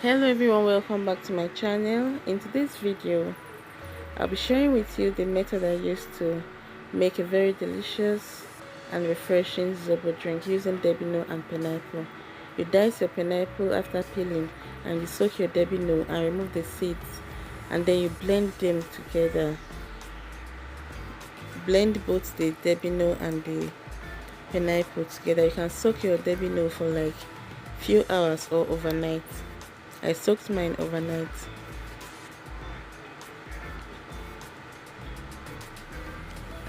Hello everyone, welcome back to my channel. In today's video I'll be sharing with you the method I used to make a very delicious and refreshing zobo drink using debino and pineapple. You dice your pineapple after peeling and you soak your debino and remove the seeds, and then you blend them together. Blend both the debino and the pineapple together. You can soak your debino for like few hours or overnight. I soaked mine overnight.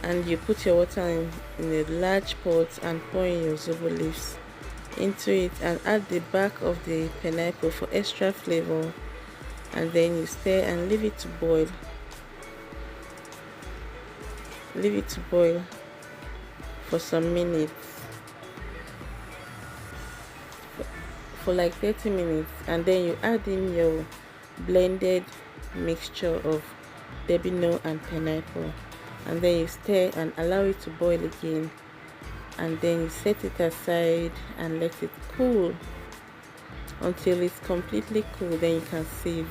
And you put your water in a large pot and pour in your zobo leaves into it and add the back of the pineapple for extra flavor, and then you stir and leave it to boil. Leave it to boil for some minutes, for like 30 minutes, and then you add in your blended mixture of debino and pineapple, and then you stir and allow it to boil again, and then you set it aside and let it cool until it's completely cool. Then you can sieve.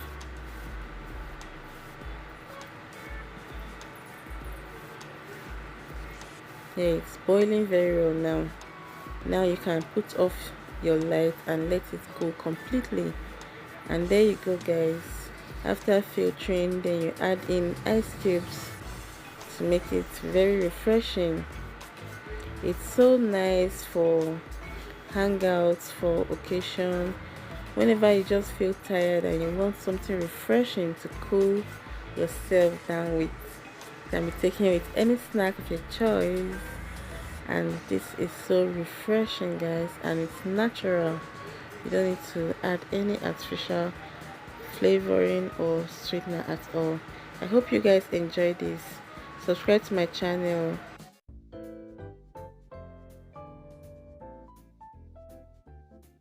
Yeah, it's boiling very well now. Now you can put off your light and let it cool completely, and there you go guys. After filtering, then you add in ice cubes to make it very refreshing. It's so nice for hangouts, for occasion, whenever you just feel tired and you want something refreshing to cool yourself down with. You can be taking it with any snack of your choice, and this is so refreshing guys, and it's natural. You don't need to add any artificial flavoring or sweetener at all. I hope you guys enjoy this. Subscribe to my channel